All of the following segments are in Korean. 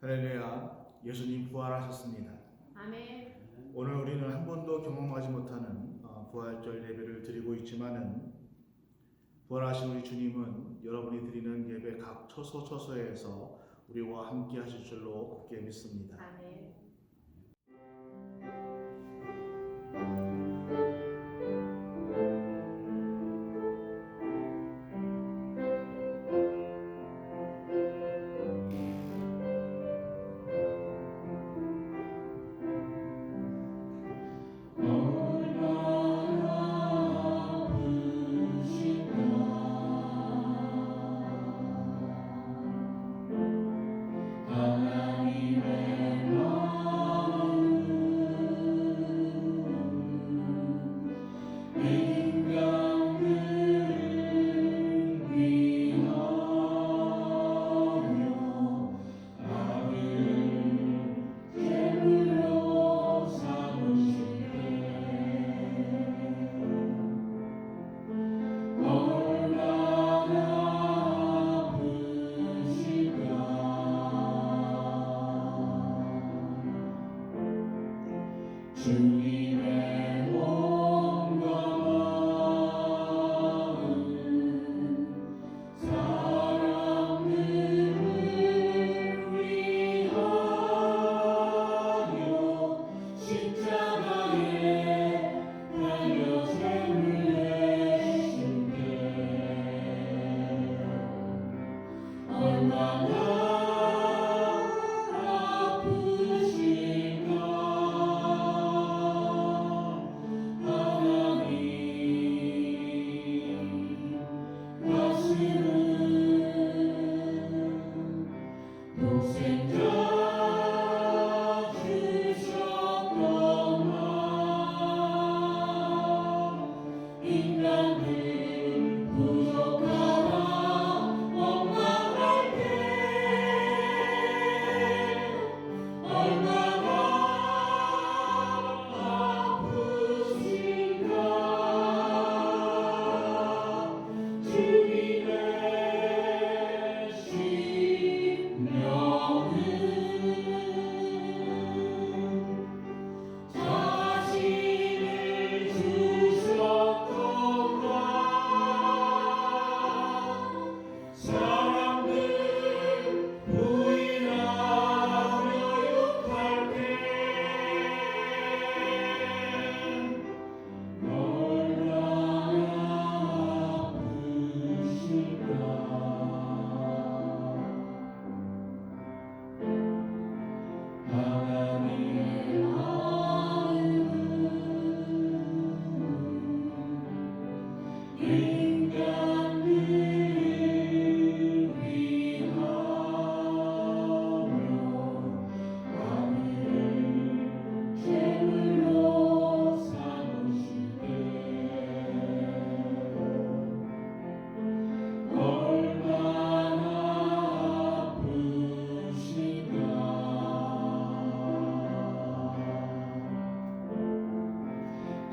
할렐루야, 예수님 부활하셨습니다. 아멘. 오늘 우리는 한 번도 경험하지 못하는 부활절 예배를 드리고 있지만은 부활하신 우리 주님은 여러분이 드리는 예배 각 처소처소에서 우리와 함께 하실 줄로 굳게 믿습니다. 아멘. 주님의 몸과 마음 사람들을 위하여 십자가에 달려 죄를 내신 게 얼마나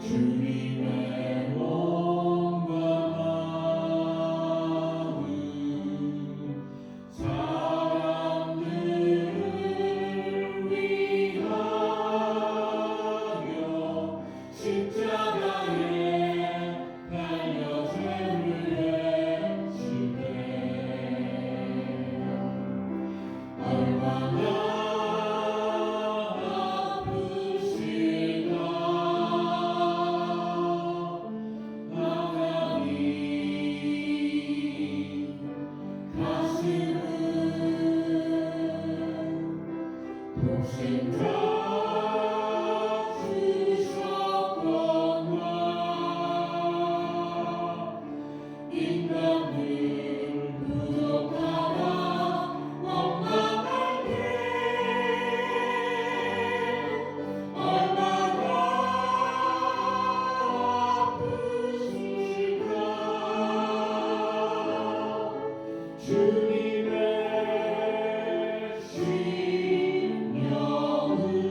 주님의 몸과 마음 사람들을 위하여 십자가에 달려 죄를 내신 게 얼마나 주님의 심령을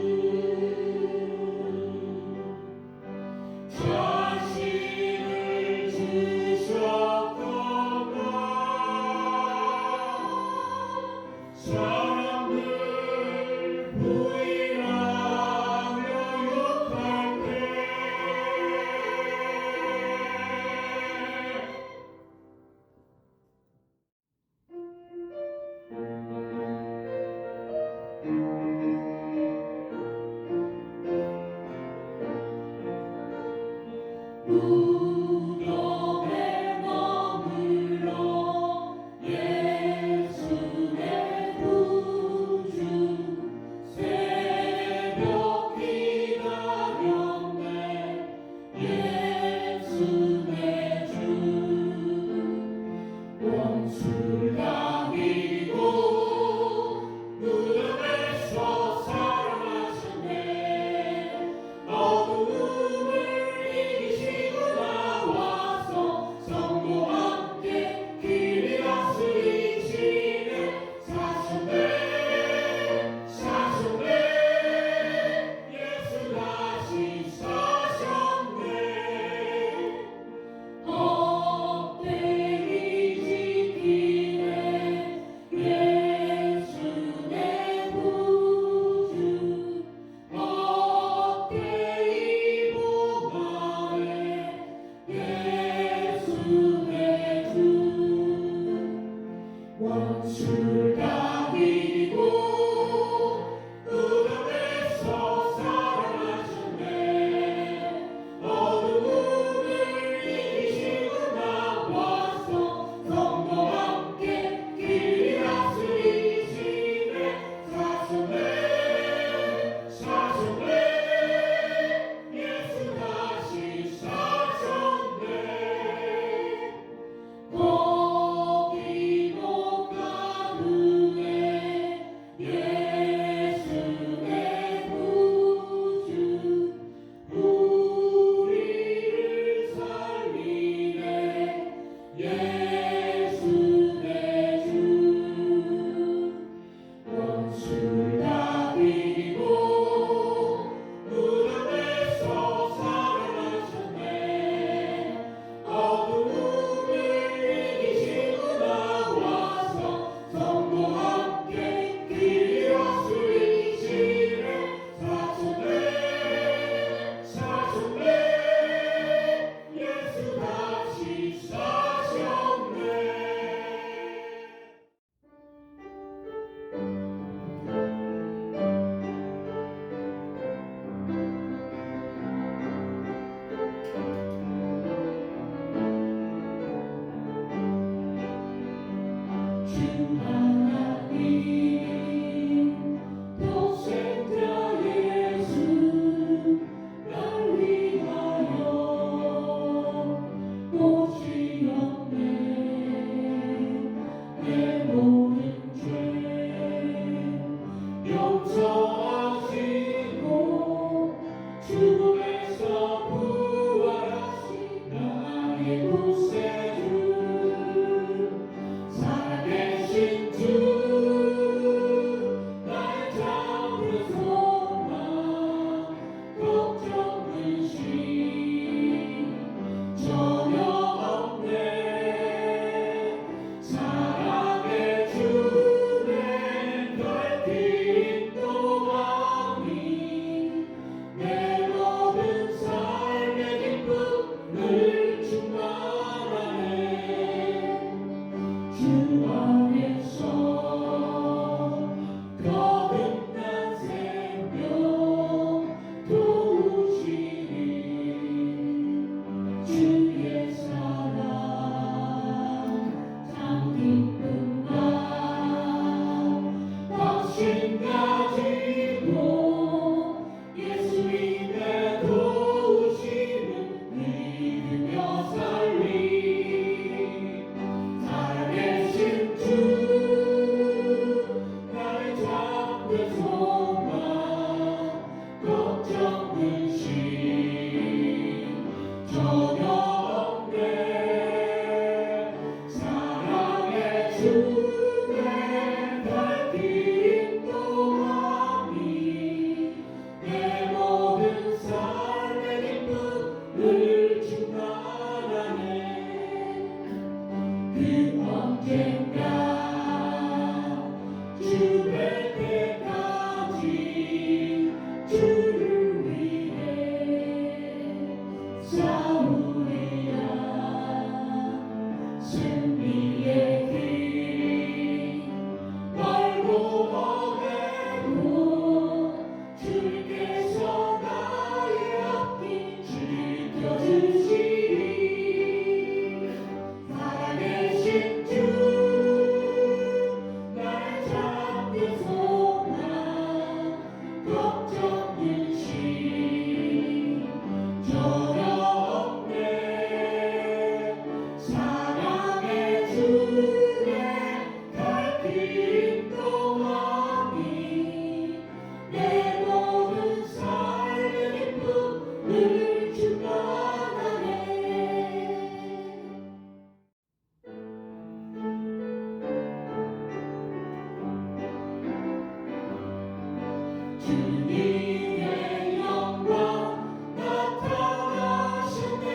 주님의 영광 나타나셨네.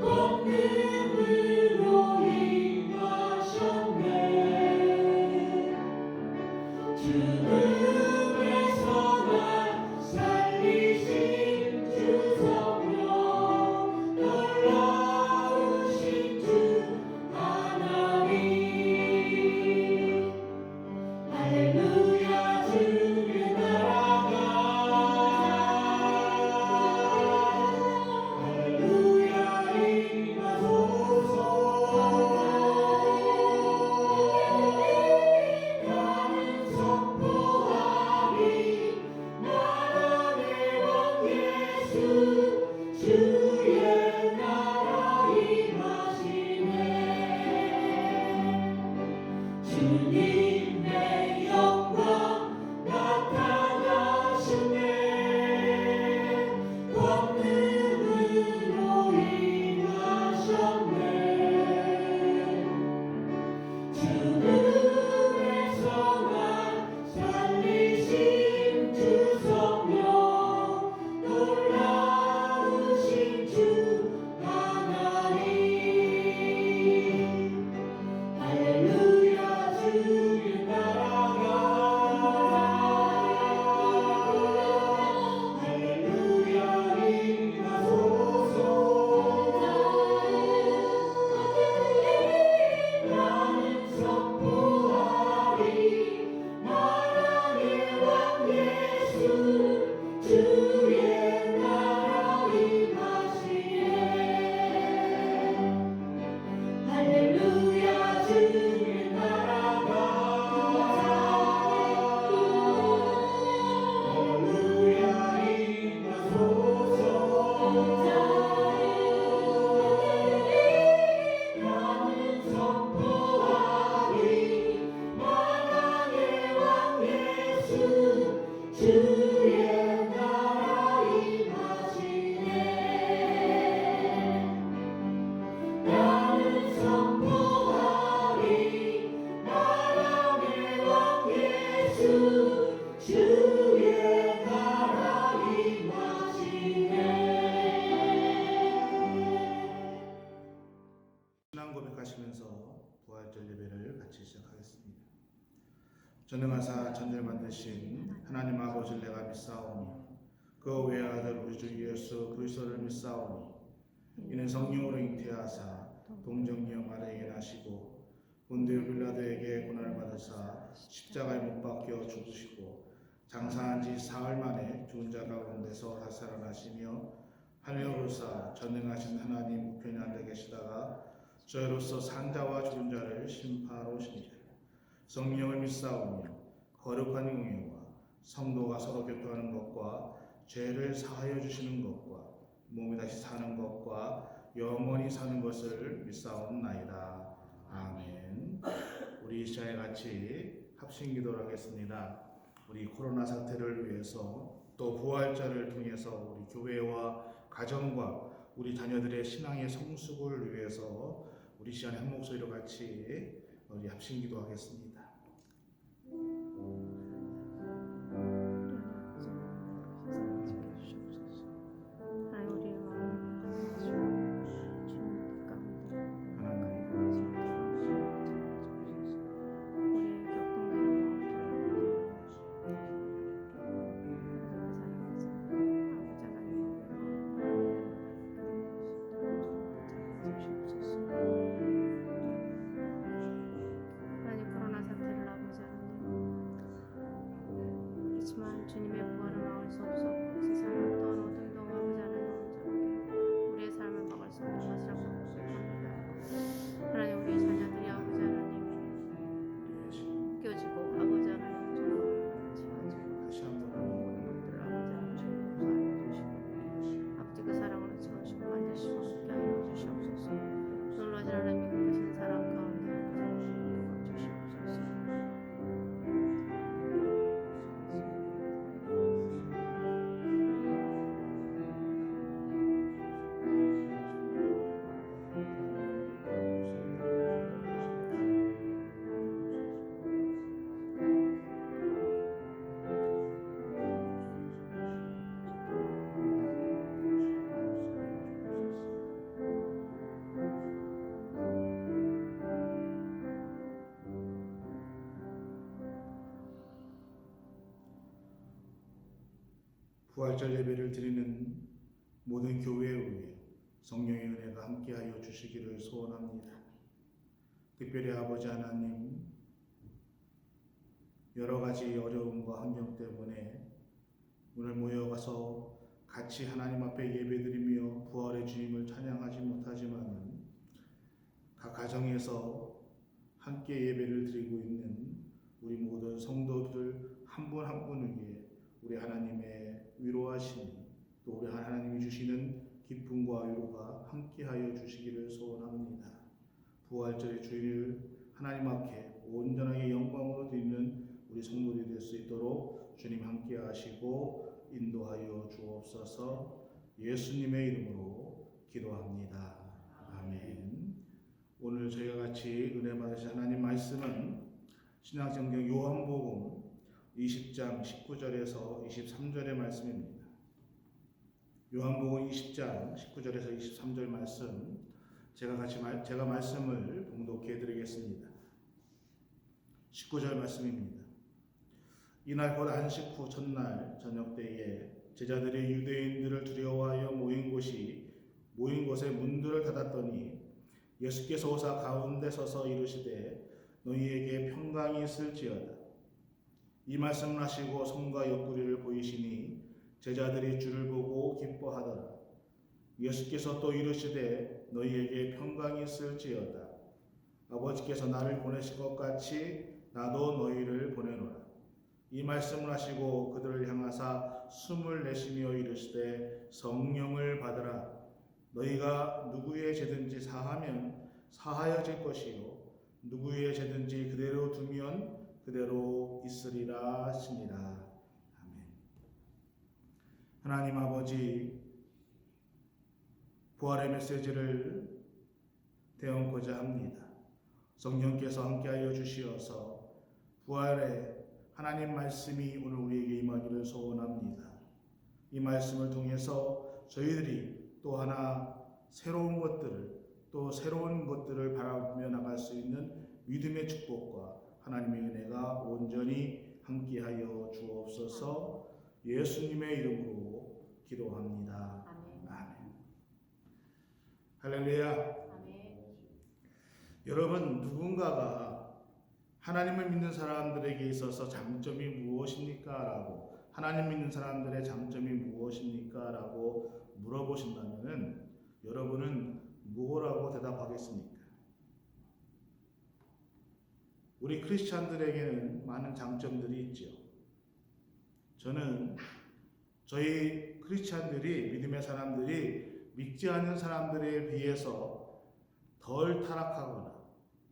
권능으로 임하셨네. 죽음에서 날 살리신 주 성령, 놀라우신 주 하나님. 할렐루야. 주의 나라가 할렐루야 임하소서. 나는 선포하리 나라의 왕 예수, 주의 나라 임하시네. 주님의 영광 나타나셨네. 권능으로 임하셨네. 죽음에서 날 살리신 주 성령, 놀라우신 주 하나님. 할렐루야. 주의 나라가 할렐루야 임하소서. 나는 선포하리 나라의 왕 예수, 주의 나라 임하시네. 할렐루야. 주의 나라가 할렐루야 임하소서. 나는 선포하리 나라의 왕 예수, 주의 나라 임하시네. 나는 선포하리 나라의 왕 예수, 주의 나라 임하시네. 신앙 고백하시면서 부활절 예배를 같이 시작하겠습니다. 전능하사 천지를 만드신 하나님 아버지를 내가 믿사오니 그 외의 아들 우리 주 예수 그리스도를 믿사오니 이는 성령으로 잉태하사 동정녀 마리아에게 나시고 본디오 빌라도에게 고난을 받으사 십자가에 못 박혀 죽으시고 장사한 지 사흘 만에 죽은 자 가운데서 다시 살아나시며 하늘에 오르사 전능하신 하나님 우편에 앉아 계시다가 저희로서 산자와 죽은 자를 심판하러 오시니라. 성령을 믿사오며 거룩한 용회와 성도가 서로 교통하는 것과 죄를 사하여 주시는 것과 몸이 다시 사는 것과 영원히 사는 것을 믿사옵나이다. 아멘. 우리 이 시간에 같이 합심 기도를 하겠습니다. 우리 코로나 사태를 위해서 또 부활절을 통해서 우리 교회와 가정과 우리 자녀들의 신앙의 성숙을 위해서 우리 시간에 한 목소리로 같이 우리 합심 기도하겠습니다. 부활절 예배를 드리는 모든 교회 위에 성령의 은혜가 함께하여 주시기를 소원합니다. 특별히 아버지 하나님, 여러 가지 어려움과 환경 때문에 오늘 모여가서 같이 하나님 앞에 예배드리며 부활의 주님을 찬양하지 못하지만 각 가정에서 함께 예배를 드리고 있는 우리 모든 성도들 한 분 한 분에게 우리 하나님의 위로하심이 또 우리 하나님이 주시는 기쁨과 위로가 함께하여 주시기를 소원합니다. 부활절의 주일을 하나님 앞에 온전하게 영광으로 드리는 우리 성도들이 될 수 있도록 주님 함께 하시고 인도하여 주옵소서. 예수님의 이름으로 기도합니다. 아멘. 오늘 저희가 같이 은혜 받으신 하나님 말씀은 신약성경 요한복음 20장 19절에서 23절의 말씀입니다. 요한복음 20장 19절에서 23절 말씀 제가 말씀을 봉독해 드리겠습니다. 19절 말씀입니다. 이날 곧 안식 후 첫날 저녁 때에 제자들이 유대인들을 두려워하여 모인 곳에 문들을 닫았더니 예수께서 오사 가운데 서서 이르시되 너희에게 평강이 있을지어다. 이 말씀을 하시고 손과 옆구리를 보이시니 제자들이 주를 보고 기뻐하더라. 예수께서 또 이르시되 너희에게 평강이 있을지어다. 아버지께서 나를 보내신 것 같이 나도 너희를 보내노라. 이 말씀을 하시고 그들을 향하사 숨을 내쉬며 이르시되 성령을 받으라. 너희가 누구의 죄든지 사하면 사하여질 것이요 누구의 죄든지 그대로 두면 그대로 있으리라 하시니라. 아멘. 하나님 아버지, 부활의 메시지를 대언고자 합니다. 성령께서 함께하여 주시어서 부활의 하나님 말씀이 오늘 우리에게 임하기를 소원합니다. 이 말씀을 통해서 저희들이 또 하나 새로운 것들을 바라보며 나갈 수 있는 믿음의 축복과 하나님의 은혜가 온전히 함께하여 주옵소서. 예수님의 이름으로 기도합니다. 아멘. 할렐루야. 여러분, 누군가가 하나님을 믿는 사람들에게 있어서 장점이 무엇입니까? 라고, 하나님 믿는 사람들의 장점이 무엇입니까? 라고 물어보신다면 여러분은 뭐라고 대답하겠습니까? 우리 크리스찬들에게는 많은 장점들이 있죠. 저는 저희 크리스찬들이, 믿음의 사람들이 믿지 않는 사람들에 비해서 덜 타락하거나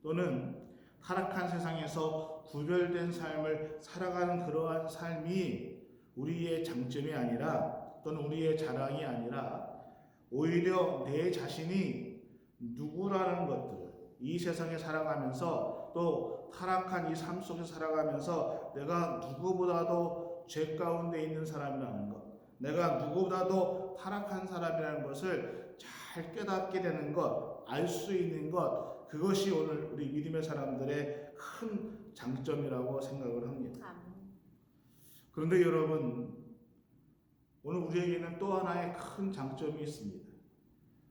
또는 타락한 세상에서 구별된 삶을 살아가는 그러한 삶이 우리의 장점이 아니라 또는 우리의 자랑이 아니라 오히려 내 자신이 누구라는 것들을 이 세상에 살아가면서 또 타락한 이 삶 속에 살아가면서 내가 누구보다도 죄 가운데 있는 사람이라는 것, 내가 누구보다도 타락한 사람이라는 것을 잘 깨닫게 되는 것, 알 수 있는 것, 그것이 오늘 우리 믿음의 사람들의 큰 장점이라고 생각을 합니다. 그런데 여러분, 오늘 우리에게는 또 하나의 큰 장점이 있습니다.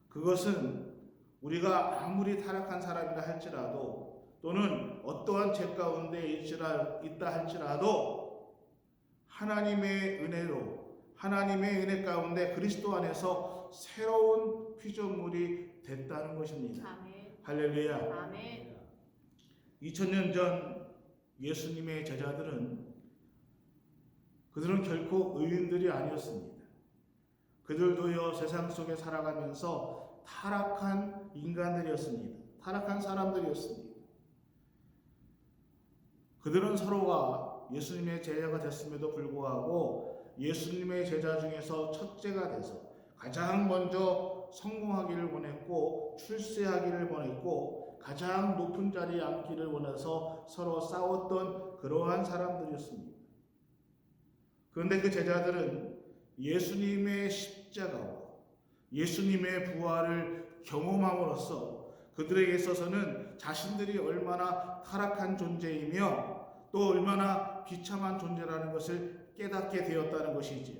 그것은 우리가 아무리 타락한 사람이라 할지라도 또는 어떠한 죄 가운데 있다 할지라도 하나님의 은혜로, 하나님의 은혜 가운데 그리스도 안에서 새로운 피조물이 됐다는 것입니다. 아멘. 할렐루야. 아멘. 2000년 전 예수님의 제자들은 그들은 결코 의인들이 아니었습니다. 그들도요 세상 속에 살아가면서 타락한 인간들이었습니다. 타락한 사람들이었습니다. 그들은 서로가 예수님의 제자가 됐음에도 불구하고 예수님의 제자 중에서 첫째가 돼서 가장 먼저 성공하기를 원했고 출세하기를 원했고 가장 높은 자리에 앉기를 원해서 서로 싸웠던 그러한 사람들이었습니다. 그런데 그 제자들은 예수님의 십자가와 예수님의 부활을 경험함으로써 그들에게 있어서는 자신들이 얼마나 타락한 존재이며 또 얼마나 비참한 존재라는 것을 깨닫게 되었다는 것이지요.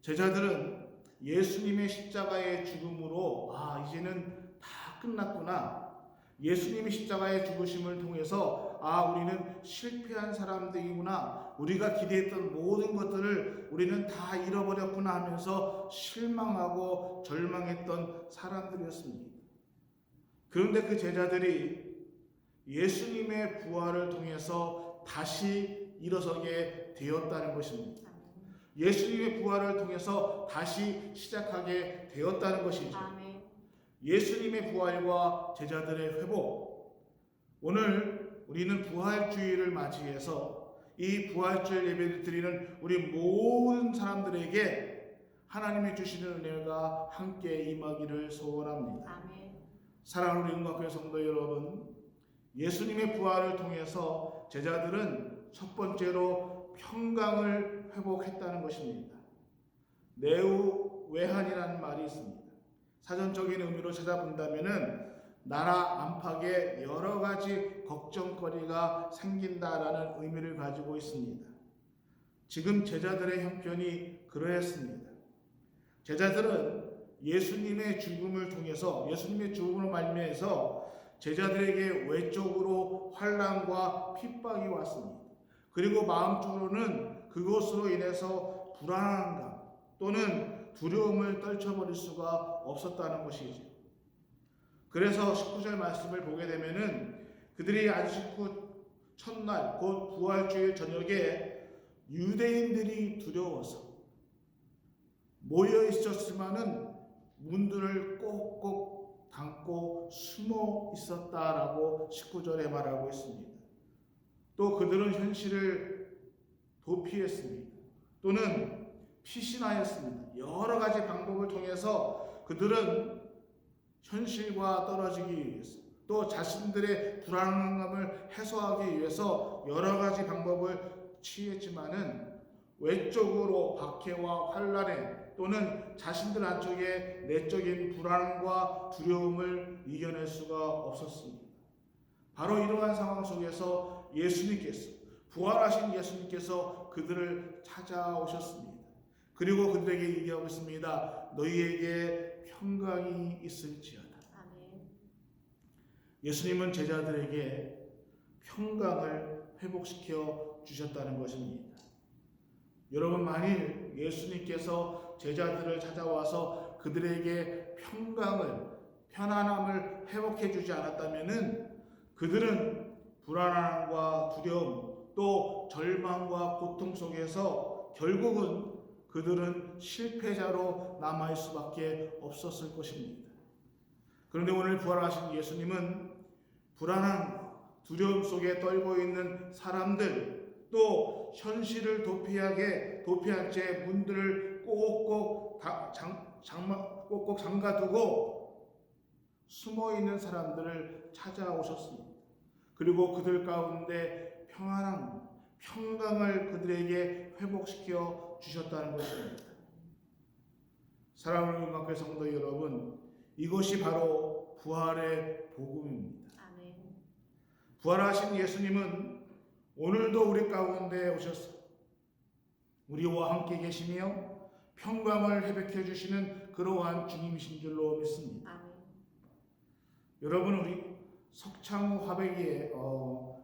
제자들은 예수님의 십자가의 죽음으로 이제는 다 끝났구나. 예수님이 십자가의 죽으심을 통해서 우리는 실패한 사람들이구나. 우리가 기대했던 모든 것들을 우리는 다 잃어버렸구나 하면서 실망하고 절망했던 사람들이었습니다. 그런데 그 제자들이 예수님의 부활을 통해서 다시 일어서게 되었다는 것입니다. 예수님의 부활을 통해서 다시 시작하게 되었다는 것이죠. 예수님의 부활과 제자들의 회복. 오늘 우리는 부활주의를 맞이해서 이 부활절 예배를 드리는 우리 모든 사람들에게 하나님이 주시는 은혜가 함께 임하기를 소원합니다. 사랑하는 우리 응답교회 성도 여러분, 예수님의 부활을 통해서 제자들은 첫 번째로 평강을 회복했다는 것입니다. 내우 외한이라는 말이 있습니다. 사전적인 의미로 찾아본다면은 나라 안팎에 여러 가지 걱정거리가 생긴다라는 의미를 가지고 있습니다. 지금 제자들의 형편이 그러했습니다. 제자들은 예수님의 죽음을 통해서, 예수님의 죽음으로 말미암아서 제자들에게 외적으로 환난과 핍박이 왔습니다. 그리고 마음적으로는 그것으로 인해서 불안함 또는 두려움을 떨쳐버릴 수가 없었다는 것이죠. 그래서 19절 말씀을 보게 되면은 그들이 안식 후 첫날 곧 부활주일 저녁에 유대인들이 두려워서 모여 있었지만은 문들을 꼭꼭 닫고 숨어 있었다라고 19절에 말하고 있습니다. 또 그들은 현실을 도피했습니다. 또는 피신하였습니다. 여러 가지 방법을 통해서 그들은 현실과 떨어지기 위해서, 또 자신들의 불안감을 해소하기 위해서 여러 가지 방법을 취했지만은 외적으로 박해와 환난에 또는 자신들 안쪽에 내적인 불안과 두려움을 이겨낼 수가 없었습니다. 바로 이러한 상황 속에서 예수님께서, 부활하신 예수님께서 그들을 찾아오셨습니다. 그리고 그들에게 얘기하고 있습니다. 너희에게 평강이 있을지어다. 예수님은 제자들에게 평강을 회복시켜 주셨다는 것입니다. 여러분, 만일 예수님께서 제자들을 찾아와서 그들에게 평강을, 편안함을 회복해 주지 않았다면은 그들은 불안함과 두려움, 또 절망과 고통 속에서 결국은 그들은 실패자로 남아있을 수밖에 없었을 것입니다. 그런데 오늘 부활하신 예수님은 불안함, 두려움 속에 떨고 있는 사람들, 또 현실을 도피한 채 문들을 꼭꼭 잠가두고 숨어있는 사람들을 찾아오셨습니다. 그리고 그들 가운데 평안함, 평강을 그들에게 회복시켜 주셨다는 것입니다. 사랑하는 음악회 성도 여러분, 이것이 바로 부활의 복음입니다. 부활하신 예수님은 오늘도 우리 가운데 오셔서 우리와 함께 계시며 평강을 회복해 주시는 그러한 주님이신 줄로 믿습니다. 여러분, 우리 석창호 화백이의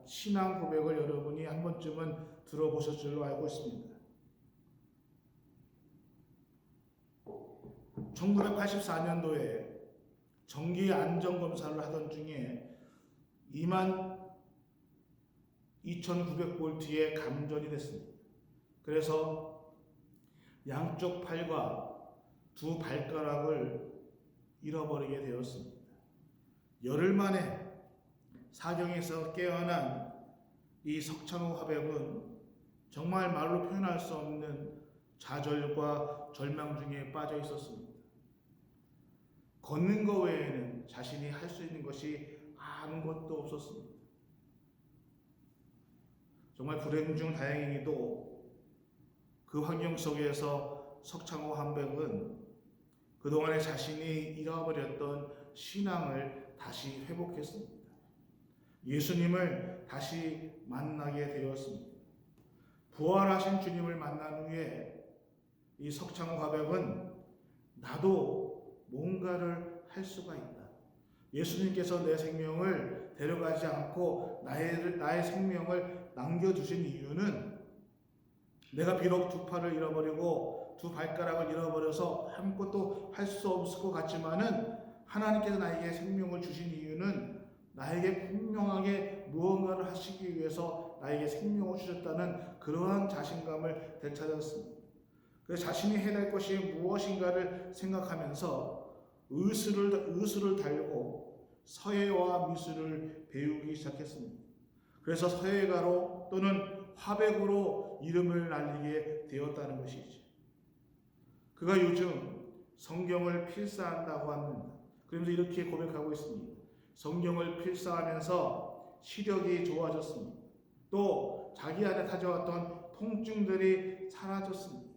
신앙 고백을 여러분이 한 번쯤은 들어보셨을 줄로 알고 있습니다. 1984년도에 정기 안전검사를 하던 중에 22,900볼트의 감전이 됐습니다. 그래서 양쪽 팔과 두 발가락을 잃어버리게 되었습니다. 열흘 만에 사경에서 깨어난 이 석창호 화백은 정말 말로 표현할 수 없는 좌절과 절망 중에 빠져 있었습니다. 걷는 것 외에는 자신이 할 수 있는 것이 아무것도 없었습니다. 정말 불행 중 다행히도 그 환경 속에서 석창호 화백은 그동안에 자신이 잃어버렸던 신앙을 다시 회복했습니다. 예수님을 다시 만나게 되었습니다. 부활하신 주님을 만난 후에 이 석창 과백은 나도 뭔가를 할 수가 있다. 예수님께서 내 생명을 데려가지 않고 나의 생명을 남겨주신 이유는 내가 비록 두 팔을 잃어버리고 두 발가락을 잃어버려서 아무것도 할 수 없을 것 같지만은 하나님께서 나에게 생명을 주신 이유는 나에게 분명하게 무언가를 하시기 위해서 나에게 생명을 주셨다는 그러한 자신감을 되찾았습니다. 그래서 자신이 해야 될 것이 무엇인가를 생각하면서 의술을 달고 서예와 미술을 배우기 시작했습니다. 그래서 서예가로 또는 화백으로 이름을 날리게 되었다는 것이죠. 그가 요즘 성경을 필사한다고 합니다. 그러면서 이렇게 고백하고 있습니다. 성경을 필사하면서 시력이 좋아졌습니다. 또 자기 안에 찾아왔던 통증들이 사라졌습니다.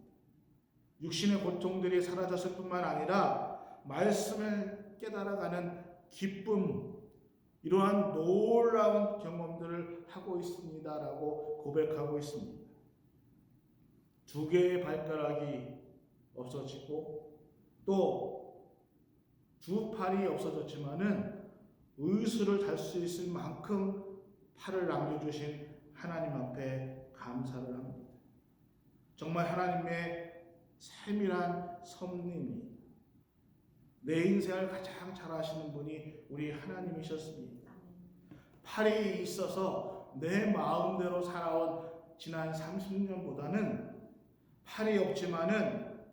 육신의 고통들이 사라졌을 뿐만 아니라 말씀을 깨달아가는 기쁨, 이러한 놀라운 경험들을 하고 있습니다라고 고백하고 있습니다. 두 개의 발가락이 없어지고 또 두 팔이 없어졌지만은 의술을 달 수 있을 만큼 팔을 남겨주신 하나님 앞에 감사를 합니다. 정말 하나님의 세밀한 섭리입니다. 내 인생을 가장 잘 아시는 분이 우리 하나님이셨습니다. 팔이 있어서 내 마음대로 살아온 지난 30년보다는 팔이 없지만은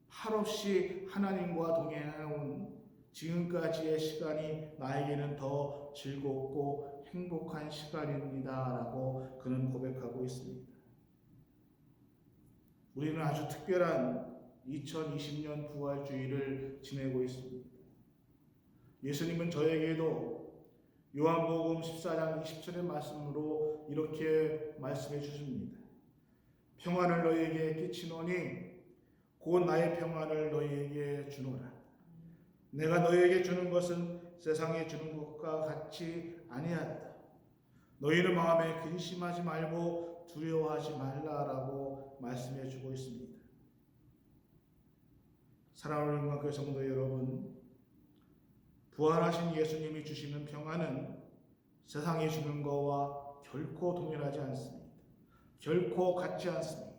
팔 없이 하나님과 동행해온 지금까지의 시간이 나에게는 더 즐겁고 행복한 시간입니다 라고 그는 고백하고 있습니다. 우리는 아주 특별한 2020년 부활주의를 지내고 있습니다. 예수님은 저에게도 요한복음 14장 20절의 말씀으로 이렇게 말씀해 주십니다. 평안을 너희에게 끼치노니 곧 나의 평안을 너희에게 주노라. 내가 너희에게 주는 것은 세상에 주는 것과 같이 아니하다. 너희는 마음에 근심하지 말고 두려워하지 말라라고 말씀해 주고 있습니다. 사랑하는 교회 성도 여러분, 부활하신 예수님이 주시는 평안은 세상이 주는 것과 결코 동일하지 않습니다. 결코 같지 않습니다.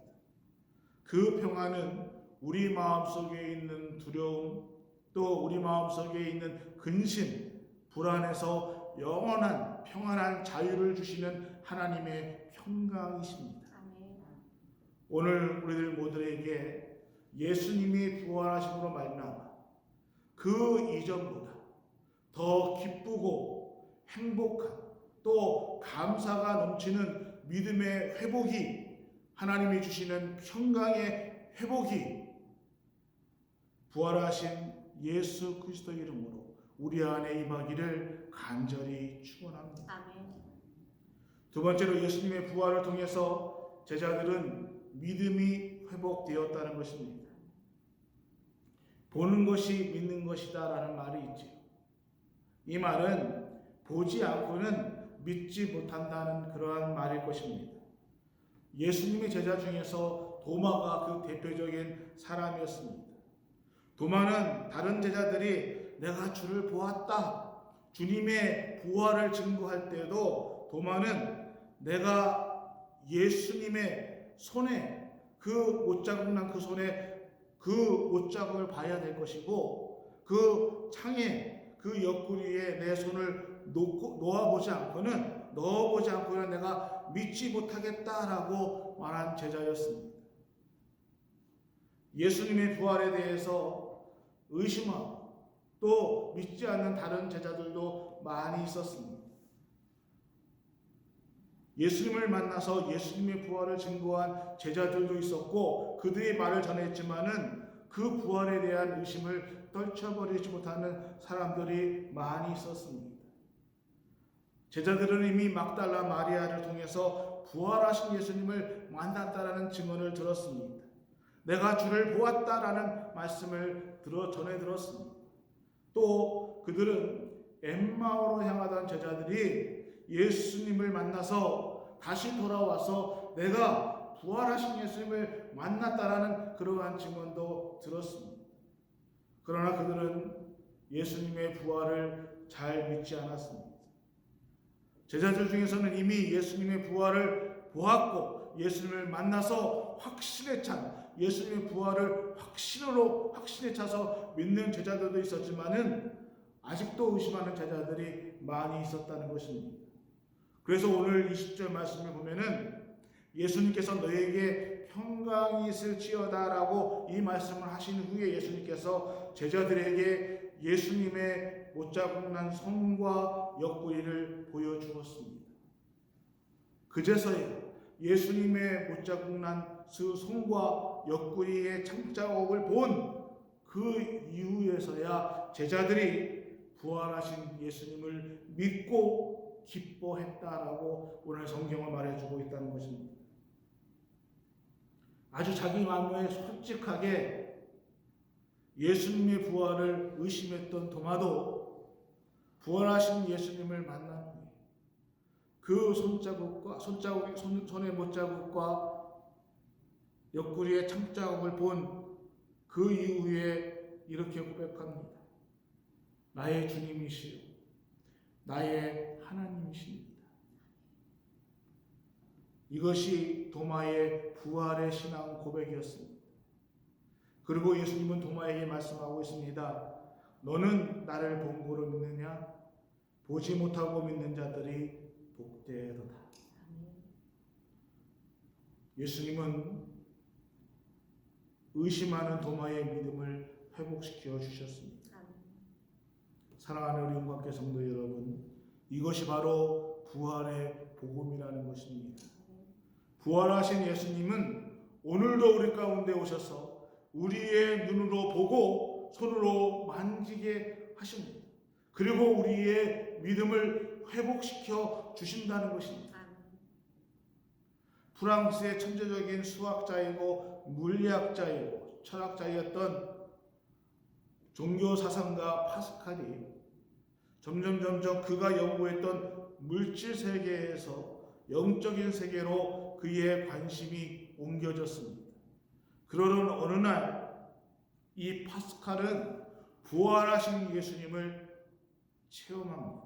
그 평안은 우리 마음속에 있는 두려움, 또 우리 마음속에 있는 근심, 불안에서 영원한 평안한 자유를 주시는 하나님의 평강이십니다. 오늘 우리들 모두에게 예수님이 부활하심으로 말미암아 그 이전보다 더 기쁘고 행복한 또 감사가 넘치는 믿음의 회복이, 하나님이 주시는 평강의 회복이 부활하신 예수 그리스도의 이름으로 우리 안에 임하기를 간절히 축원합니다. 아멘. 두 번째로 예수님의 부활을 통해서 제자들은 믿음이 회복되었다는 것입니다. 보는 것이 믿는 것이다 라는 말이 있지요. 이 말은 보지 않고는 믿지 못한다는 그러한 말일 것입니다. 예수님의 제자 중에서 도마가 그 대표적인 사람이었습니다. 도마는 다른 제자들이 내가 주를 보았다, 주님의 부활을 증거할 때에도 도마는 내가 예수님의 손에 그 옷자국 난 그 손에 그 옷자국을 봐야 될 것이고 그 창에 그 옆구리에 내 손을 넣어보지 않고는 내가 믿지 못하겠다라고 말한 제자였습니다. 예수님의 부활에 대해서 의심하고 또 믿지 않는 다른 제자들도 많이 있었습니다. 예수님을 만나서 예수님의 부활을 증거한 제자들도 있었고 그들의 말을 전했지만은 그 부활에 대한 의심을 떨쳐버리지 못하는 사람들이 많이 있었습니다. 제자들은 이미 막달라 마리아를 통해서 부활하신 예수님을 만났다라는 증언을 들었습니다. 내가 주를 보았다라는 말씀을 전해 들었습니다. 또 그들은 엠마오로 향하던 제자들이 예수님을 만나서 다시 돌아와서 내가 부활하신 예수님을 만났다라는 그러한 증언도 들었습니다. 그러나 그들은 예수님의 부활을 잘 믿지 않았습니다. 제자들 중에서는 이미 예수님의 부활을 보았고 예수님을 만나서 확신에 찬 예수님의 부활을 확신에 차서 믿는 제자들도 있었지만은 아직도 의심하는 제자들이 많이 있었다는 것입니다. 그래서 오늘 20절 말씀을 보면은 예수님께서 너에게 평강이 있을지어다라고 이 말씀을 하신 후에 예수님께서 제자들에게 예수님의 못자국난 손과 옆구리를 보여주었습니다. 그제서야 예수님의 못자국난 그 손과 옆구리의 창자국을 본 그 이후에서야 제자들이 부활하신 예수님을 믿고 기뻐했다라고 오늘 성경을 말해주고 있다는 것입니다. 아주 자기 마음에 솔직하게 예수님의 부활을 의심했던 도마도 부활하신 예수님을 만난 후에 그 손의 못자국과 옆구리의 창자국을 본 그 이후에 이렇게 고백합니다. 나의 주님이시요 나의 하나님이십니다. 이것이 도마의 부활의 신앙 고백이었습니다. 그리고 예수님은 도마에게 말씀하고 있습니다. 너는 나를 본 거로 믿느냐? 보지 못하고 믿는 자들이 복되도다. 예수님은 의심하는 도마의 믿음을 회복시켜 주셨습니다. 사랑하는 우리 영광께 성도 여러분, 이것이 바로 부활의 복음이라는 것입니다. 부활하신 예수님은 오늘도 우리 가운데 오셔서 우리의 눈으로 보고 손으로 만지게 하십니다. 그리고 우리의 믿음을 회복시켜 주신다는 것입니다. 프랑스의 천재적인 수학자이고 물리학자이고 철학자였던 종교사상가 파스칼이 점점 그가 연구했던 물질 세계에서 영적인 세계로 그의 관심이 옮겨졌습니다. 그러던 어느 날 이 파스칼은 부활하신 예수님을 체험합니다.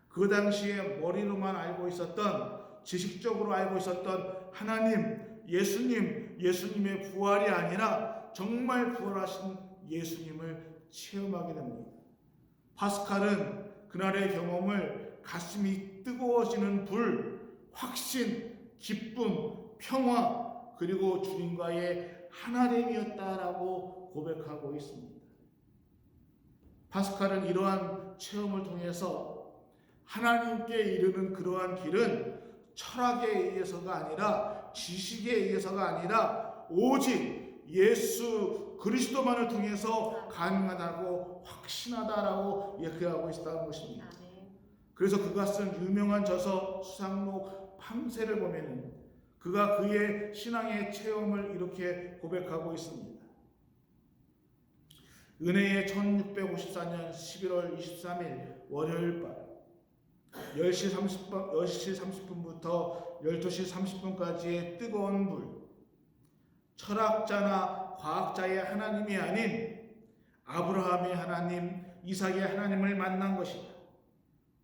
그 당시에 머리로만 알고 있었던, 지식적으로 알고 있었던 하나님, 예수님의 부활이 아니라 정말 부활하신 예수님을 체험하게 됩니다. 파스칼은 그날의 경험을 가슴이 뜨거워지는 불, 확신, 기쁨, 평화, 그리고 주님과의 하나됨이었다라고 고백하고 있습니다. 파스칼은 이러한 체험을 통해서 하나님께 이르는 그러한 길은 철학에 의해서가 아니라 지식에 의해서가 아니라 오직 예수 그리스도만을 통해서 가능하다고 확신하다라고 얘기하고 있다는 것입니다. 그래서 그가 쓴 유명한 저서 수상록 팜세를 보면은 그가 그의 신앙의 체험을 이렇게 고백하고 있습니다. 은혜의 1654년 11월 23일 월요일 밤 10시 30분부터 12시 30분까지의 뜨거운 불, 철학자나 과학자의 하나님이 아닌 아브라함의 하나님, 이삭의 하나님을 만난 것이다.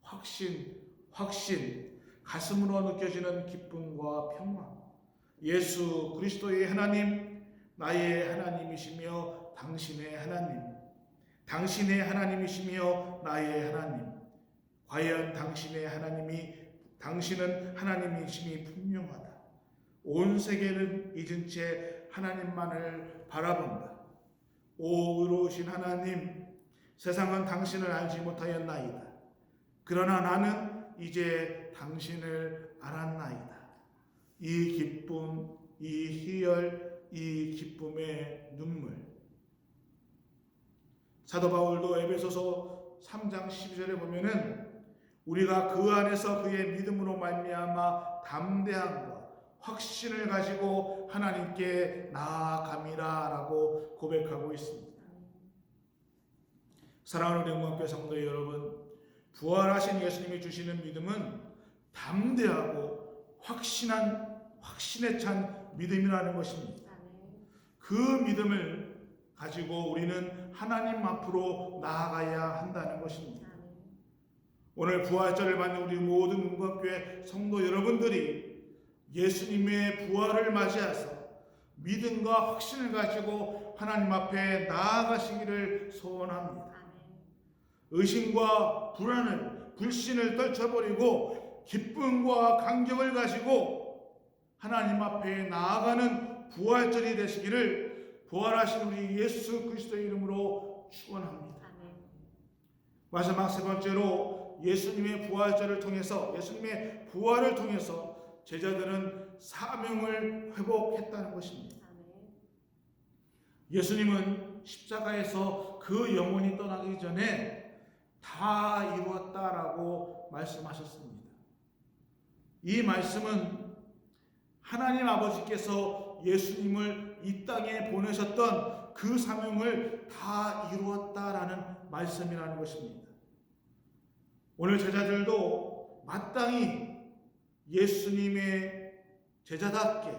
확신, 가슴으로 느껴지는 기쁨과 평화. 예수 그리스도의 하나님, 나의 하나님이시며 당신의 하나님이시며 나의 하나님. 과연 당신은 하나님이심이 분명하다. 온 세계는 잊은 채 하나님만을 바라본다. 오 의로우신 하나님, 세상은 당신을 알지 못하였나이다. 그러나 나는 이제 당신을 알았나이다. 이 기쁨, 이 희열, 이 기쁨의 눈물. 사도 바울도 에베소서 3장 12절에 보면은 우리가 그 안에서 그의 믿음으로 말미암아 담대함과 확신을 가지고 하나님께 나아감이라라고 고백하고 있습니다. 사랑하는 영광교회 성도 여러분, 부활하신 예수님이 주시는 믿음은 담대하고 확신한 확신에 찬 믿음이라는 것입니다. 아멘. 그 믿음을 가지고 우리는 하나님 앞으로 나아가야 한다는 것입니다. 아멘. 오늘 부활절을 맞는 우리 모든 문광교회 성도 여러분들이 예수님의 부활을 맞이해서 믿음과 확신을 가지고 하나님 앞에 나아가시기를 소원합니다. 아멘. 의심과 불안을, 불신을 떨쳐버리고 기쁨과 감격을 가지고 하나님 앞에 나아가는 부활절이 되시기를 부활하신 우리 예수 그리스도의 이름으로 축원합니다. 아멘. 마지막 세 번째로 예수님의 부활절을 통해서, 예수님의 부활을 통해서 제자들은 사명을 회복했다는 것입니다. 아멘. 예수님은 십자가에서 그 영혼이 떠나기 전에 다 이루었다라고 말씀하셨습니다. 이 말씀은 하나님 아버지께서 예수님을 이 땅에 보내셨던 그 사명을 다 이루었다라는 말씀이라는 것입니다. 오늘 제자들도 마땅히 예수님의 제자답게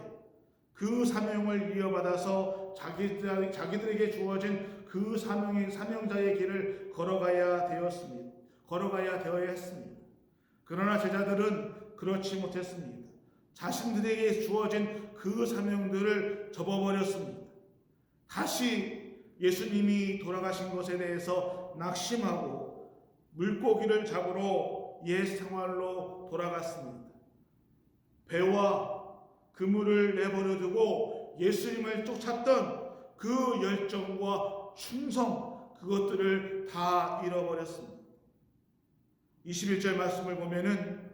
그 사명을 이어받아서 자기들에게 주어진 그 사명자의 길을 걸어가야 되어야 했습니다. 그러나 제자들은 그렇지 못했습니다. 자신들에게 주어진 그 사명들을 접어버렸습니다. 다시 예수님이 돌아가신 것에 대해서 낙심하고 물고기를 잡으러 옛 생활로 돌아갔습니다. 배와 그물을 내버려 두고 예수님을 쫓았던 그 열정과 충성, 그것들을 다 잃어버렸습니다. 21절 말씀을 보면은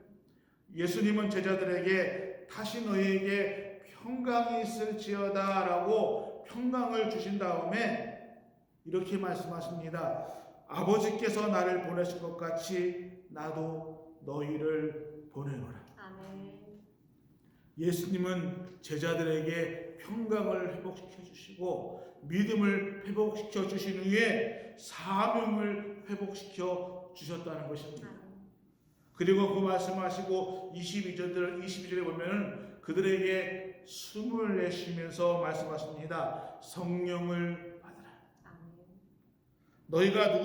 예수님은 제자들에게 다시 너희에게 평강이 있을지어다 라고 평강을 주신 다음에 이렇게 말씀하십니다. 아버지께서 나를 보내신 것 같이 나도 너희를 보내노라. 아멘. 예수님은 제자들에게 평강을 회복시켜 주시고 믿음을 회복시켜 주신 후에 사명을 회복시켜 주셨다는 것입니다. 아멘. 그리고 그 말씀하시고 22절에 보면 그들에게 숨을 내쉬면서 말씀하십니다. 성령을 받으라. 아멘. 너희가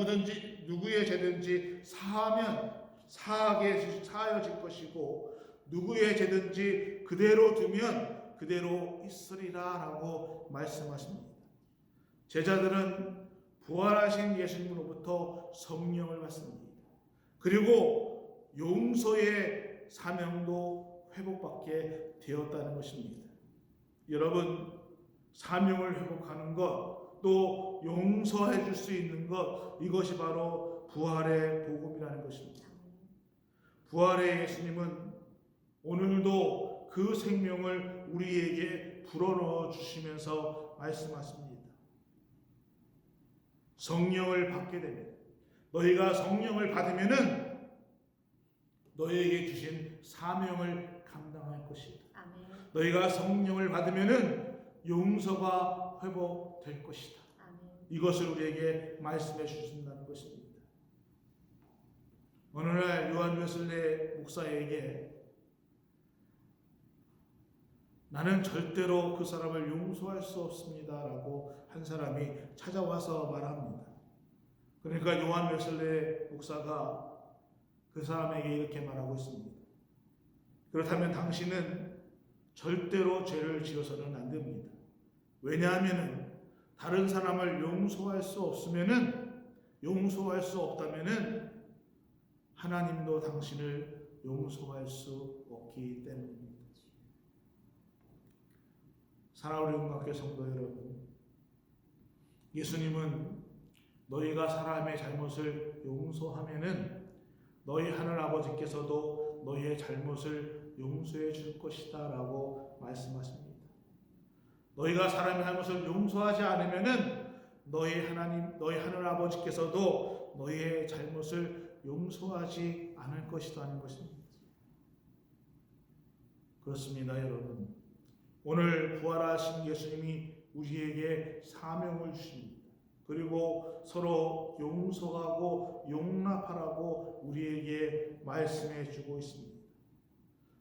누구의 죄든지 사하면 사하여질 것이고 누구의 죄든지 그대로 두면 그대로 있으리라 라고 말씀하십니다. 제자들은 부활하신 예수님으로부터 성령을 받습니다. 그리고 용서의 사명도 회복받게 되었다는 것입니다. 여러분, 사명을 회복하는 것, 또 용서해 줄 수 있는 것, 이것이 바로 부활의 복음이라는 것입니다. 부활의 예수님은 오늘도 그 생명을 우리에게 불어넣어 주시면서 말씀하십니다. 성령을 받게 되면, 너희가 성령을 받으면은 너희에게 주신 사명을 감당할 것이다. 아멘. 너희가 성령을 받으면은 용서가 회복될 것이다. 아멘. 이것을 우리에게 말씀해 주신다는 것입니다. 어느 날 요한 웨슬레 목사에게 나는 절대로 그 사람을 용서할 수 없습니다 라고 한 사람이 찾아와서 말합니다. 그러니까 요한 웨슬레 목사가 그 사람에게 이렇게 말하고 있습니다. 그렇다면 당신은 절대로 죄를 지어서는 안 됩니다. 왜냐하면 다른 사람을 용서할 수 없다면은 하나님도 당신을 용서할 수 없기 때문입니다. 사랑하는 영광교회 성도 여러분, 예수님은 너희가 사람의 잘못을 용서하면은 너희 하늘 아버지께서도 너희의 잘못을 용서해 줄 것이다 라고 말씀하십니다. 너희가 사람의 잘못을 용서하지 않으면은 너희 하늘 아버지께서도 너희의 잘못을 용서하지 않을 것이라는 것입니다. 그렇습니다, 여러분. 오늘 부활하신 예수님이 우리에게 사명을 주십니다. 그리고 서로 용서하고 용납하라고 우리에게 말씀해 주고 있습니다.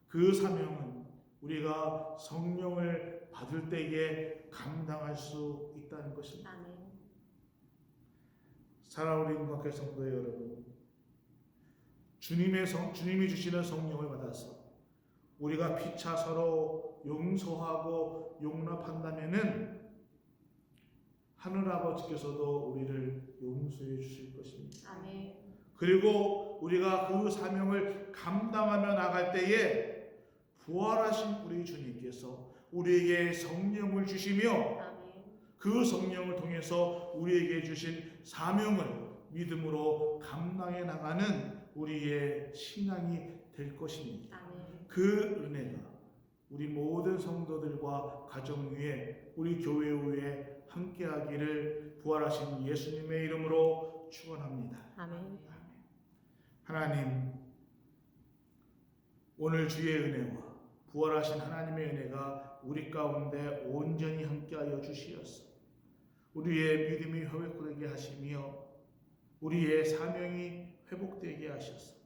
그 사명은 우리가 성령을 받을 때에 감당할 수 있다는 것입니다. 아멘. 사랑하는 우리 인과교 성도 여러분, 주님이 주시는 성령을 받아서 우리가 피차 서로 용서하고 용납한다면은 하늘 아버지께서도 우리를 용서해 주실 것입니다. 아멘. 그리고 우리가 그 사명을 감당하며 나갈 때에 부활하신 우리 주님께서 우리에게 성령을 주시며 아멘. 그 성령을 통해서 우리에게 주신 사명을 믿음으로 감당해 나가는 우리의 신앙이 될 것입니다. 아멘. 그 은혜가 우리 모든 성도들과 가정 위에 우리 교회 위에 함께하기를 부활하신 예수님의 이름으로 축원합니다. 아멘. 하나님, 오늘 주의 은혜와 부활하신 하나님의 은혜가 우리 가운데 온전히 함께하여 주시옵소서. 우리의 믿음이 회복되게 하시며 우리의 사명이 회복되게 하셔서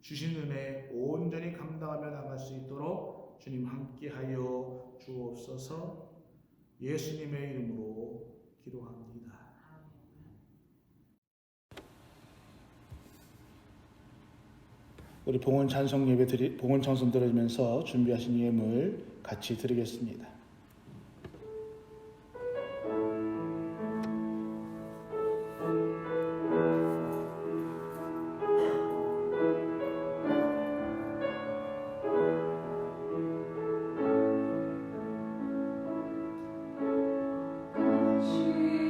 주신 은혜 온전히 감당하며 나갈 수 있도록 주님 함께하여 주옵소서. 예수님의 이름으로 기도합니다. 우리 봉헌 찬송 예배 봉헌 찬송 들으면서 준비하신 예물 같이 드리겠습니다. 주의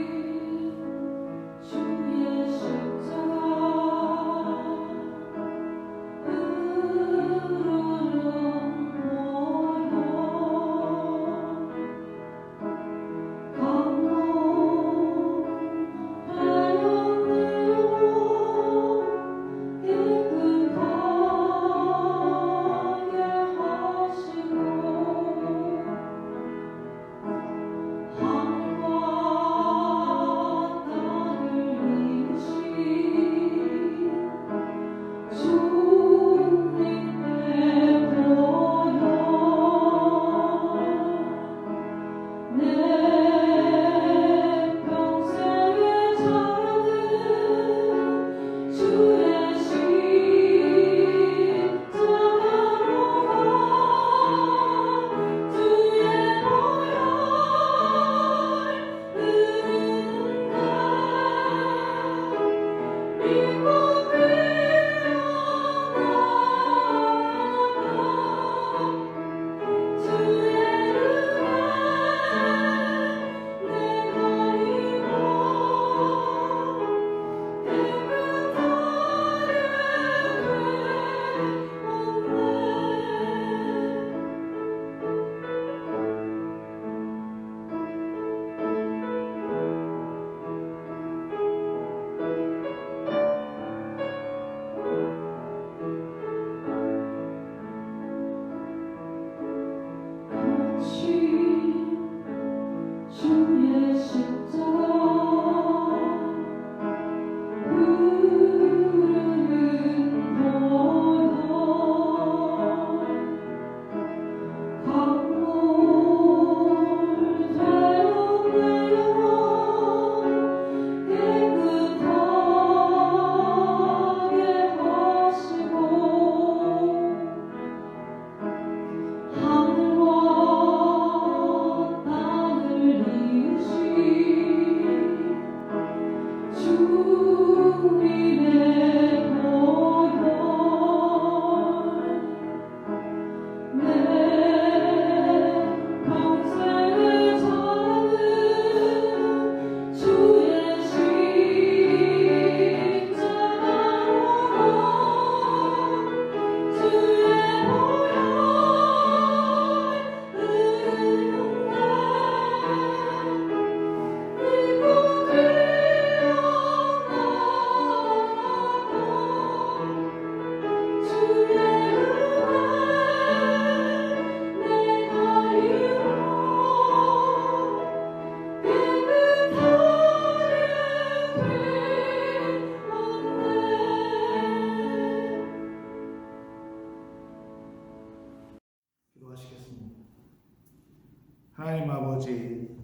하나님 아버지,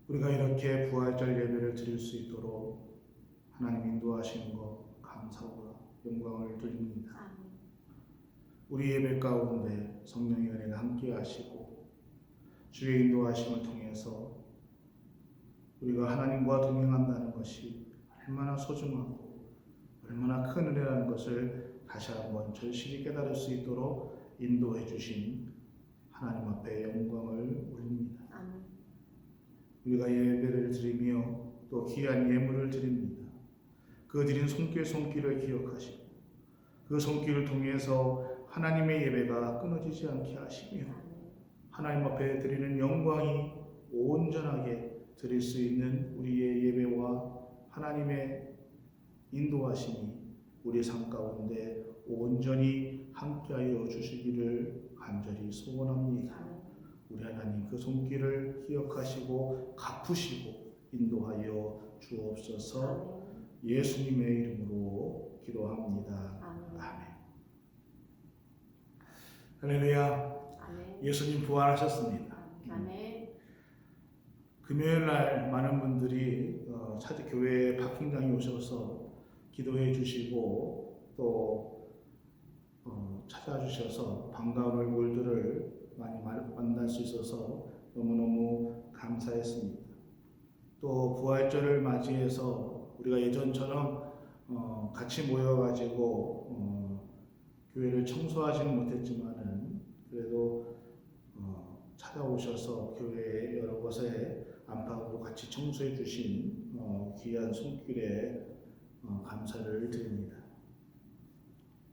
우리가 이렇게 부활절 예배를 드릴 수 있도록 하나님 인도하시는 것 감사와 영광을 드립니다. 아멘. 우리 예배 가운데 성령의 은혜가 함께 하시고 주의 인도하심을 통해서 우리가 하나님과 동행한다는 것이 얼마나 소중하고 얼마나 큰 은혜라는 것을 다시 한번 절실히 깨달을 수 있도록 인도해 주신 하나님 앞에 영광을 올립니다. 아멘. 우리가 예배를 드리며 또 귀한 예물을 드립니다. 그 드린 손길을 기억하시고 그 손길을 통해서 하나님의 예배가 끊어지지 않게 하시며 하나님 앞에 드리는 영광이 온전하게 드릴 수 있는 우리의 예배와 하나님의 인도하심이 우리 삶 가운데 온전히 함께하여 주시기를 간절히 소원합니다. 우리 하나님 그 손길을 기억하시고 갚으시고 인도하여 주옵소서. 예수님의 이름으로 기도합니다. 아멘. 할렐루야. 예수님 부활하셨습니다. 아멘. 금요일 날 많은 분들이 교회 파킹장에 오셔서 기도해 주시고 또 찾아주셔서 반가운 얼굴들을 많이 만날 수 있어서 너무너무 감사했습니다. 또 부활절을 맞이해서 우리가 예전처럼 같이 모여가지고 교회를 청소하지는 못했지만은 그래도 찾아오셔서 교회 여러 곳에 안팎으로 같이 청소해 주신 귀한 손길에 감사를 드립니다.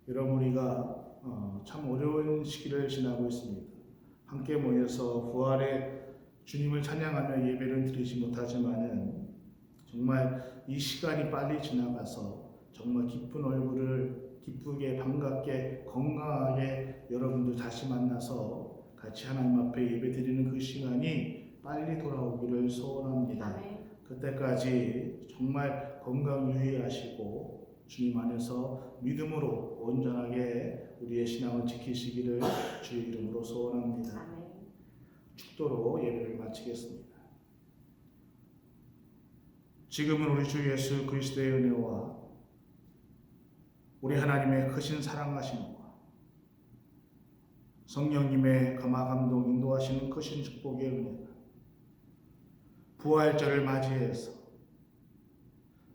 여러분, 우리가 참 어려운 시기를 지나고 있습니다. 함께 모여서 부활의 주님을 찬양하며 예배를 드리지 못하지만은 정말 이 시간이 빨리 지나가서 정말 기쁜 얼굴을 기쁘게 반갑게 건강하게 여러분들 다시 만나서 같이 하나님 앞에 예배 드리는 그 시간이 빨리 돌아오기를 소원합니다. 아멘. 그때까지 정말 건강 유의하시고 주님 안에서 믿음으로 온전하게 우리의 신앙을 지키시기를 주의 이름으로 소원합니다. 아멘. 축도로 예배를 마치겠습니다. 지금은 우리 주 예수 그리스도의 은혜와 우리 하나님의 크신 사랑하심과 성령님의 감화감동 인도하시는 크신 축복의 은혜가 부활절을 맞이해서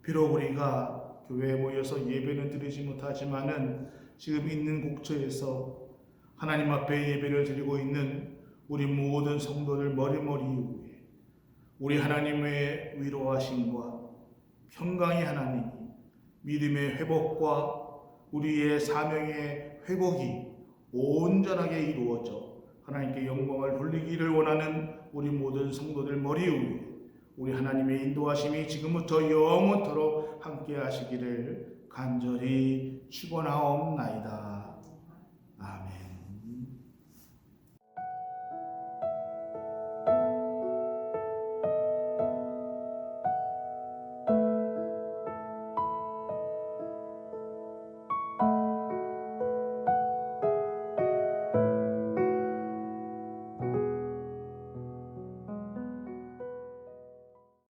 비록 우리가 교회에 모여서 예배는 드리지 못하지만은 지금 있는 곳처에서 하나님 앞에 예배를 드리고 있는 우리 모든 성도들 머리머리 위에 우리 하나님의 위로하심과 평강의 하나님이 믿음의 회복과 우리의 사명의 회복이 온전하게 이루어져 하나님께 영광을 돌리기를 원하는 우리 모든 성도들 머리 위에 우리 하나님의 인도하심이 지금부터 영원토록 함께 하시기를 간절히 축원하옵나이다.